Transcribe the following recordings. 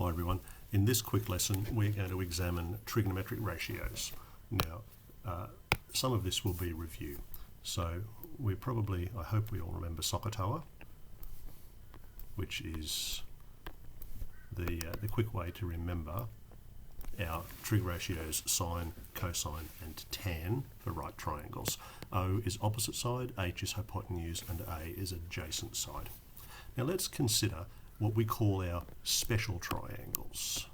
Hi everyone. In this quick lesson we're going to examine trigonometric ratios. Now some of this will be review. So I hope we all remember SOHCAHTOA, which is the quick way to remember our trig ratios sine, cosine and tan for right triangles. O is opposite side, H is hypotenuse and A is adjacent side. Now let's consider what we call our special triangles.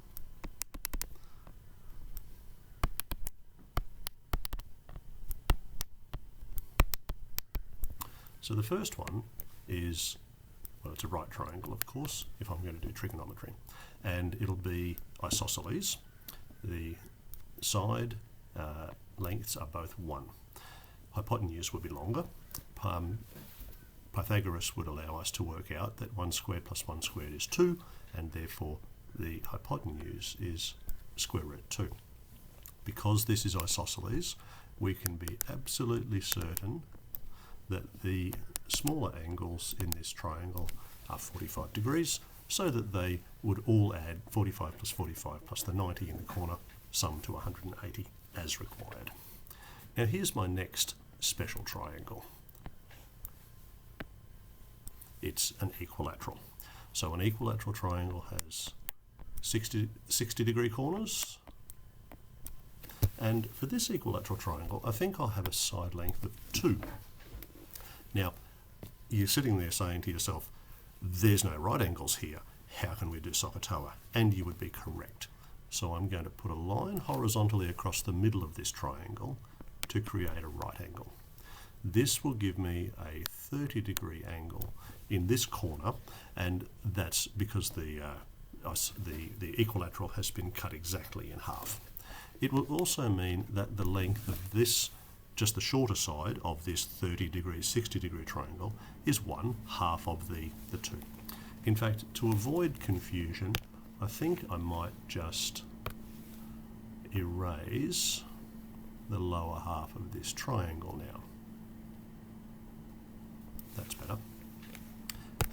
So the first one is, well, it's a right triangle, of course, if I'm going to do trigonometry. And it'll be isosceles. The side lengths are both 1. Hypotenuse would be longer. Pythagoras would allow us to work out that 1 squared plus 1 squared is 2, and therefore the hypotenuse is square root 2. Because this is isosceles, we can be absolutely certain that the smaller angles in this triangle are 45 degrees, so that they would all add 45 plus 45 plus the 90 in the corner, sum to 180 as required. Now here's my next special triangle. It's an equilateral. So an equilateral triangle has 60 degree corners. And for this equilateral triangle, I think I'll have a side length of 2. Now, you're sitting there saying to yourself, there's no right angles here. How can we do SOHCAHTOA? And you would be correct. So I'm going to put a line horizontally across the middle of this triangle to create a right angle. This will give me a 30 degree angle in this corner, and that's because the equilateral has been cut exactly in half. It will also mean that the length of this, just the shorter side of this 30 degree, 60 degree triangle is 1/2 of the 2. In fact, to avoid confusion, I think I might just erase the lower half of this triangle now. That's better.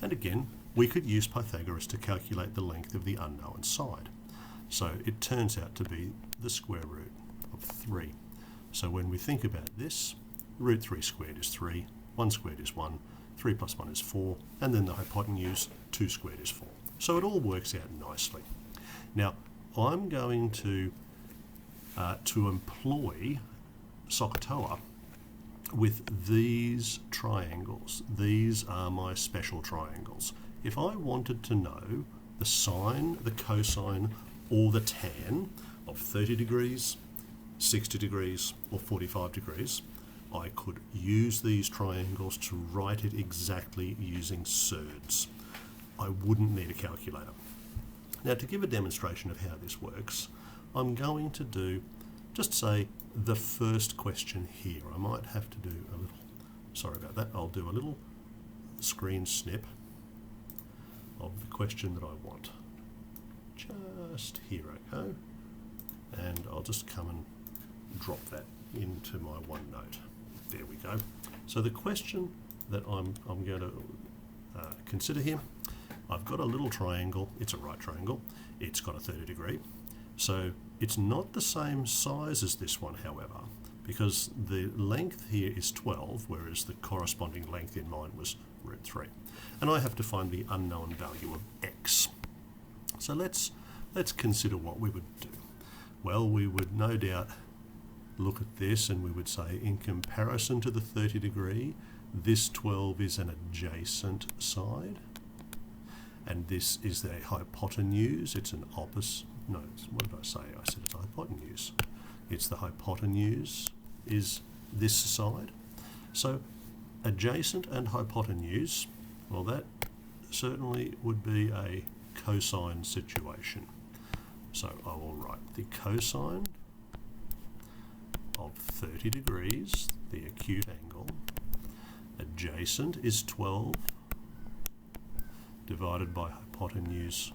And again, we could use Pythagoras to calculate the length of the unknown side. So it turns out to be the square root of 3. So when we think about this, root 3 squared is 3, 1 squared is 1, 3 plus 1 is 4, and then the hypotenuse, 2 squared is 4. So it all works out nicely. Now, I'm going to employ SOHCAHTOA with these triangles. These are my special triangles. If I wanted to know the sine, the cosine, or the tan of 30 degrees, 60 degrees, or 45 degrees, I could use these triangles to write it exactly using surds. I wouldn't need a calculator. Now, to give a demonstration of how this works, I'm going to do, just say, the first question here. I might have to do a little, sorry about that, I'll do a little screen snip of the question that I want. Just here I go. And I'll just come and drop that into my OneNote. There we go. So the question that I'm going to consider here, I've got a little triangle. It's a right triangle. It's got a 30 degree. So it's not the same size as this one, however, because the length here is 12, whereas the corresponding length in mine was root 3. And I have to find the unknown value of x. So let's consider what we would do. Well, we would no doubt look at this and we would say, in comparison to the 30 degree, this 12 is an adjacent side. And this is the hypotenuse. It's an opposite. No, what did I say? I said it's a hypotenuse. It's the hypotenuse is this side. So adjacent and hypotenuse, well, that certainly would be a cosine situation. So I will write the cosine of 30 degrees, the acute angle. Adjacent is 12 divided by hypotenuse,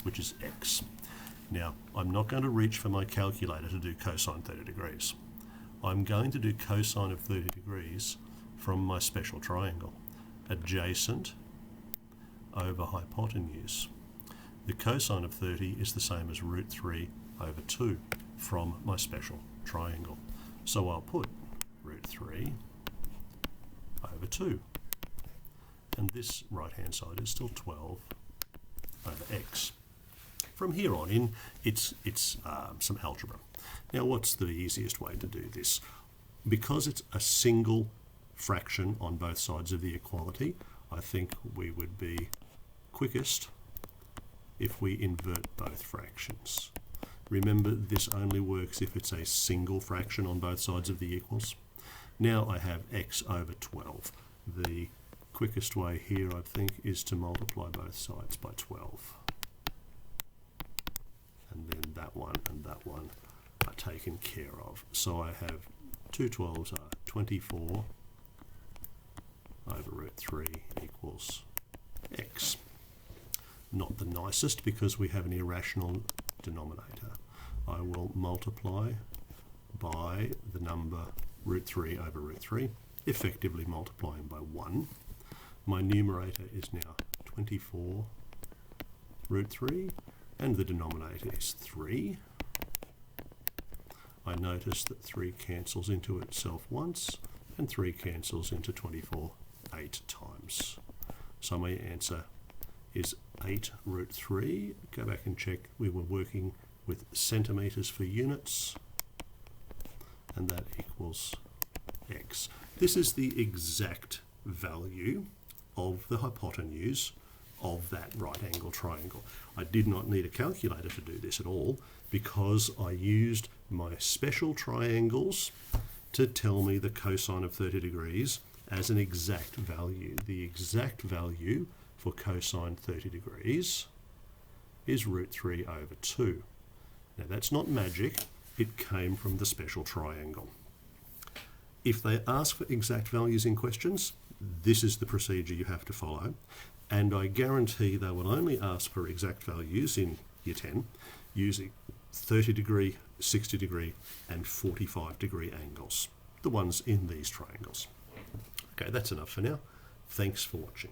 which is x. Now, I'm not going to reach for my calculator to do cosine 30 degrees. I'm going to do cosine of 30 degrees from my special triangle. Adjacent over hypotenuse. the cosine of 30 is the same as root 3 over 2 from my special triangle. So I'll put root 3 over 2. And this right-hand side is still 12 over x. From here on in, it's some algebra. Now, what's the easiest way to do this? Because it's a single fraction on both sides of the equality, I think we would be quickest if we invert both fractions. Remember, this only works if it's a single fraction on both sides of the equals. Now I have x over 12. The quickest way here, I think, is to multiply both sides by 12. And then that one and that one are taken care of. So I have 2 12s are 24 over root 3 equals x. Not the nicest because we have an irrational denominator. I will multiply by the number root 3 over root 3, effectively multiplying by 1. My numerator is now 24 root 3, and the denominator is 3. I notice that 3 cancels into itself once, and 3 cancels into 24 8 times. So my answer is 8 root 3. Go back and check, we were working with centimetres for units, and that equals x. This is the exact value of the hypotenuse of that right angle triangle. I did not need a calculator to do this at all because I used my special triangles to tell me the cosine of 30 degrees as an exact value. The exact value for cosine 30 degrees is root 3 over 2. Now that's not magic, it came from the special triangle. If they ask for exact values in questions, this is the procedure you have to follow, and I guarantee they will only ask for exact values in Year 10 using 30 degree, 60 degree and 45 degree angles, the ones in these triangles. Okay, that's enough for now. Thanks for watching.